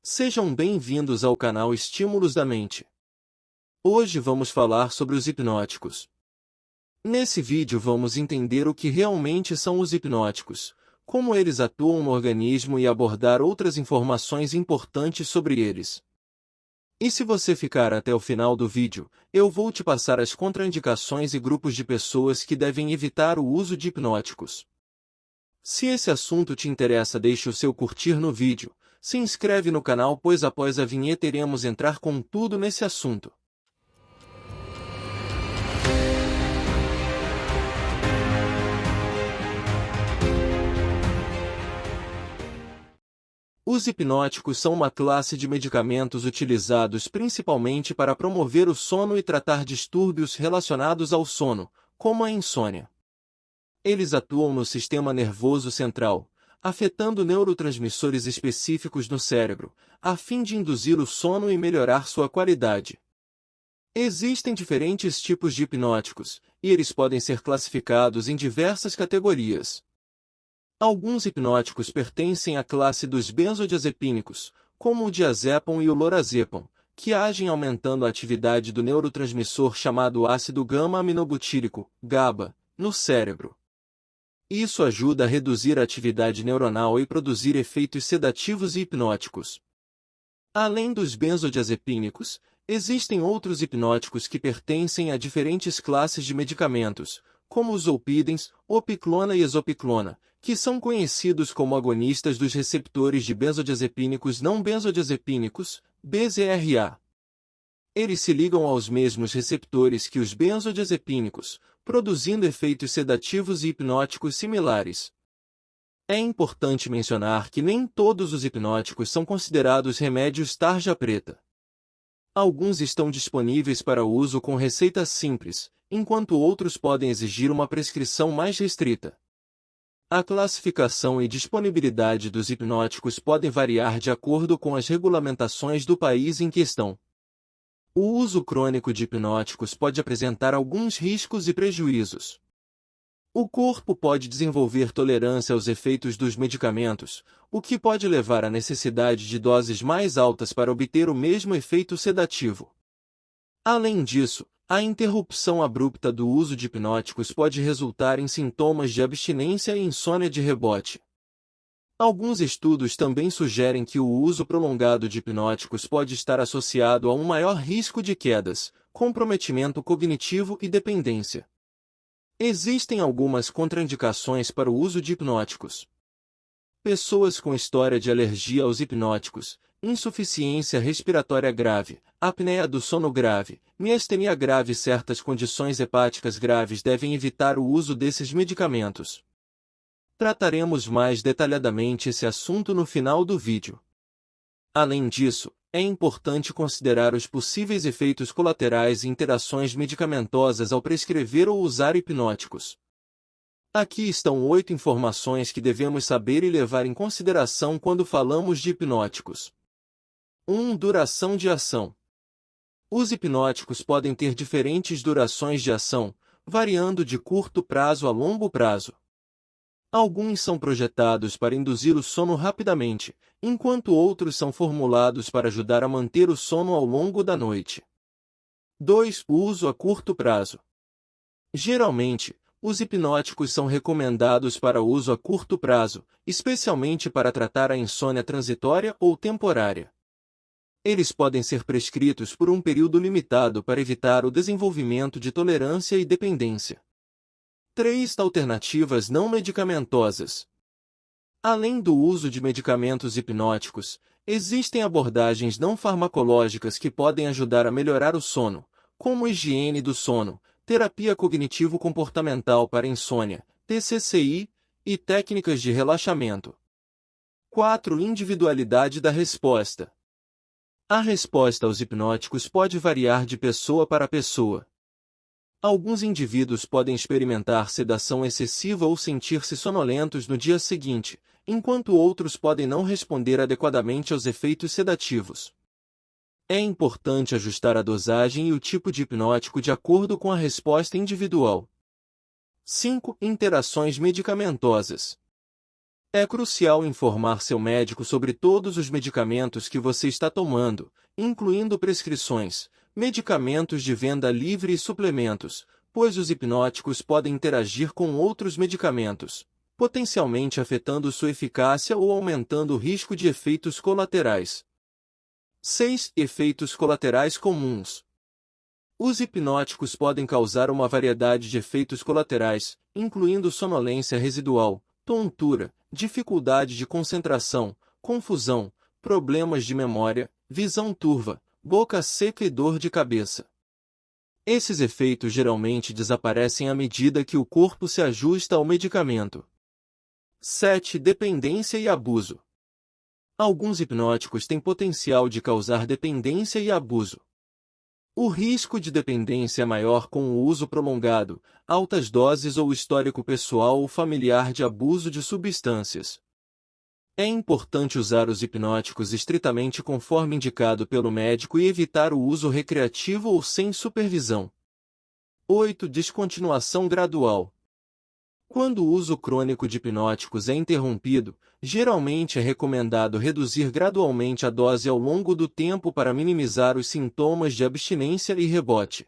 Sejam bem-vindos ao canal Estímulos da Mente. Hoje vamos falar sobre os hipnóticos. Nesse vídeo vamos entender o que realmente são os hipnóticos, como eles atuam no organismo e abordar outras informações importantes sobre eles. E se você ficar até o final do vídeo, eu vou te passar as contraindicações e grupos de pessoas que devem evitar o uso de hipnóticos. Se esse assunto te interessa, deixe o seu curtir no vídeo. Se inscreve no canal, pois após a vinheta iremos entrar com tudo nesse assunto. Os hipnóticos são uma classe de medicamentos utilizados principalmente para promover o sono e tratar distúrbios relacionados ao sono, como a insônia. Eles atuam no sistema nervoso central, afetando neurotransmissores específicos no cérebro, a fim de induzir o sono e melhorar sua qualidade. Existem diferentes tipos de hipnóticos, e eles podem ser classificados em diversas categorias. Alguns hipnóticos pertencem à classe dos benzodiazepínicos, como o diazepam e o lorazepam, que agem aumentando a atividade do neurotransmissor chamado ácido gama-aminobutírico, GABA, no cérebro. Isso ajuda a reduzir a atividade neuronal e produzir efeitos sedativos e hipnóticos. Além dos benzodiazepínicos, existem outros hipnóticos que pertencem a diferentes classes de medicamentos, como os zolpidem, opiclona e exopiclona, que são conhecidos como agonistas dos receptores de benzodiazepínicos não benzodiazepínicos, BZRA. Eles se ligam aos mesmos receptores que os benzodiazepínicos, produzindo efeitos sedativos e hipnóticos similares. É importante mencionar que nem todos os hipnóticos são considerados remédios tarja preta. Alguns estão disponíveis para uso com receita simples, enquanto outros podem exigir uma prescrição mais restrita. A classificação e disponibilidade dos hipnóticos podem variar de acordo com as regulamentações do país em questão. O uso crônico de hipnóticos pode apresentar alguns riscos e prejuízos. O corpo pode desenvolver tolerância aos efeitos dos medicamentos, o que pode levar à necessidade de doses mais altas para obter o mesmo efeito sedativo. Além disso, a interrupção abrupta do uso de hipnóticos pode resultar em sintomas de abstinência e insônia de rebote. Alguns estudos também sugerem que o uso prolongado de hipnóticos pode estar associado a um maior risco de quedas, comprometimento cognitivo e dependência. Existem algumas contraindicações para o uso de hipnóticos. Pessoas com história de alergia aos hipnóticos, insuficiência respiratória grave, apneia do sono grave, miastenia grave e certas condições hepáticas graves devem evitar o uso desses medicamentos. Trataremos mais detalhadamente esse assunto no final do vídeo. Além disso, é importante considerar os possíveis efeitos colaterais e interações medicamentosas ao prescrever ou usar hipnóticos. Aqui estão 8 informações que devemos saber e levar em consideração quando falamos de hipnóticos. 1. Duração de ação. Os hipnóticos podem ter diferentes durações de ação, variando de curto prazo a longo prazo. Alguns são projetados para induzir o sono rapidamente, enquanto outros são formulados para ajudar a manter o sono ao longo da noite. 2. Uso a curto prazo. Geralmente, os hipnóticos são recomendados para uso a curto prazo, especialmente para tratar a insônia transitória ou temporária. Eles podem ser prescritos por um período limitado para evitar o desenvolvimento de tolerância e dependência. 3. Alternativas não medicamentosas. Além do uso de medicamentos hipnóticos, existem abordagens não farmacológicas que podem ajudar a melhorar o sono, como higiene do sono, terapia cognitivo-comportamental para insônia, TCCI, e técnicas de relaxamento. 4. Individualidade da resposta. A resposta aos hipnóticos pode variar de pessoa para pessoa. Alguns indivíduos podem experimentar sedação excessiva ou sentir-se sonolentos no dia seguinte, enquanto outros podem não responder adequadamente aos efeitos sedativos. É importante ajustar a dosagem e o tipo de hipnótico de acordo com a resposta individual. 5. Interações medicamentosas. É crucial informar seu médico sobre todos os medicamentos que você está tomando, incluindo prescrições, medicamentos de venda livre e suplementos, pois os hipnóticos podem interagir com outros medicamentos, potencialmente afetando sua eficácia ou aumentando o risco de efeitos colaterais. 6. Efeitos colaterais comuns. Os hipnóticos podem causar uma variedade de efeitos colaterais, incluindo sonolência residual, tontura, dificuldade de concentração, confusão, problemas de memória, visão turva, boca seca e dor de cabeça. Esses efeitos geralmente desaparecem à medida que o corpo se ajusta ao medicamento. 7. Dependência e abuso. Alguns hipnóticos têm potencial de causar dependência e abuso. O risco de dependência é maior com o uso prolongado, altas doses ou histórico pessoal ou familiar de abuso de substâncias. É importante usar os hipnóticos estritamente conforme indicado pelo médico e evitar o uso recreativo ou sem supervisão. 8. Descontinuação gradual. Quando o uso crônico de hipnóticos é interrompido, geralmente é recomendado reduzir gradualmente a dose ao longo do tempo para minimizar os sintomas de abstinência e rebote.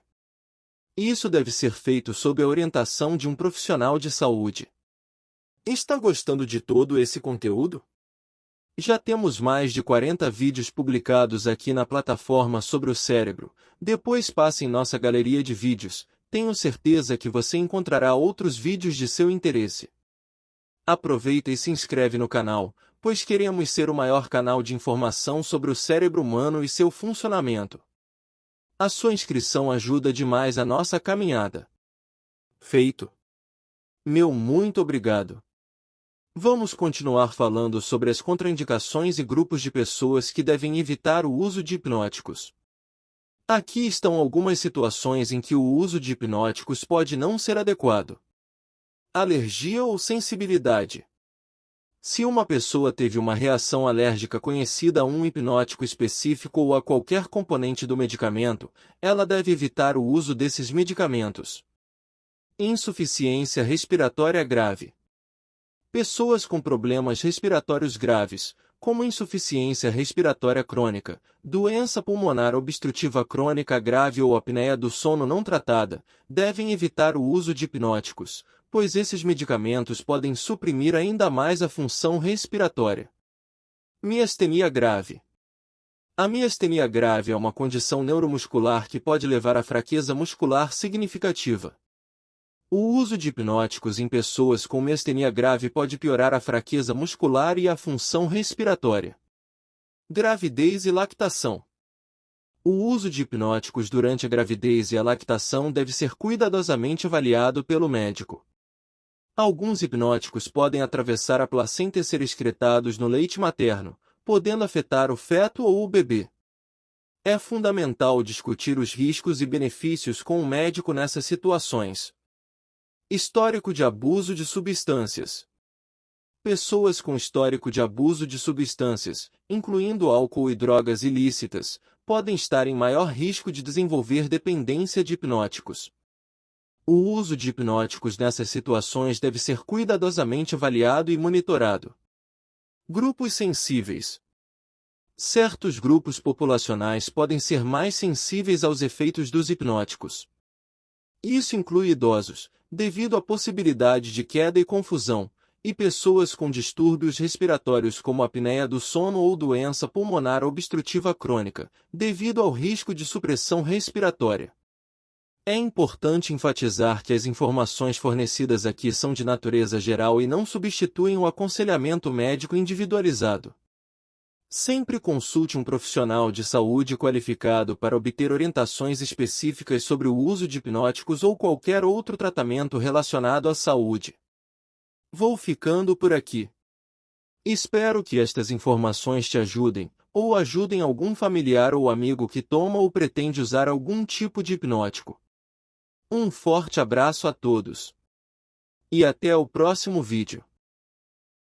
Isso deve ser feito sob a orientação de um profissional de saúde. Está gostando de todo esse conteúdo? Já temos mais de 40 vídeos publicados aqui na plataforma sobre o cérebro. Depois passe em nossa galeria de vídeos. Tenho certeza que você encontrará outros vídeos de seu interesse. Aproveita e se inscreve no canal, pois queremos ser o maior canal de informação sobre o cérebro humano e seu funcionamento. A sua inscrição ajuda demais a nossa caminhada. Feito. Meu muito obrigado. Vamos continuar falando sobre as contraindicações e grupos de pessoas que devem evitar o uso de hipnóticos. Aqui estão algumas situações em que o uso de hipnóticos pode não ser adequado. Alergia ou sensibilidade. Se uma pessoa teve uma reação alérgica conhecida a um hipnótico específico ou a qualquer componente do medicamento, ela deve evitar o uso desses medicamentos. Insuficiência respiratória grave. Pessoas com problemas respiratórios graves, como insuficiência respiratória crônica, doença pulmonar obstrutiva crônica grave ou apneia do sono não tratada, devem evitar o uso de hipnóticos, pois esses medicamentos podem suprimir ainda mais a função respiratória. Miastenia grave. A miastenia grave é uma condição neuromuscular que pode levar à fraqueza muscular significativa. O uso de hipnóticos em pessoas com miastenia grave pode piorar a fraqueza muscular e a função respiratória. Gravidez e lactação. O uso de hipnóticos durante a gravidez e a lactação deve ser cuidadosamente avaliado pelo médico. Alguns hipnóticos podem atravessar a placenta e ser excretados no leite materno, podendo afetar o feto ou o bebê. É fundamental discutir os riscos e benefícios com o médico nessas situações. Histórico de abuso de substâncias. Pessoas com histórico de abuso de substâncias, incluindo álcool e drogas ilícitas, podem estar em maior risco de desenvolver dependência de hipnóticos. O uso de hipnóticos nessas situações deve ser cuidadosamente avaliado e monitorado. Grupos sensíveis. Certos grupos populacionais podem ser mais sensíveis aos efeitos dos hipnóticos. Isso inclui idosos, devido à possibilidade de queda e confusão, e pessoas com distúrbios respiratórios como apneia do sono ou doença pulmonar obstrutiva crônica, devido ao risco de supressão respiratória. É importante enfatizar que as informações fornecidas aqui são de natureza geral e não substituem o aconselhamento médico individualizado. Sempre consulte um profissional de saúde qualificado para obter orientações específicas sobre o uso de hipnóticos ou qualquer outro tratamento relacionado à saúde. Vou ficando por aqui. Espero que estas informações te ajudem, ou ajudem algum familiar ou amigo que toma ou pretende usar algum tipo de hipnótico. Um forte abraço a todos. E até o próximo vídeo.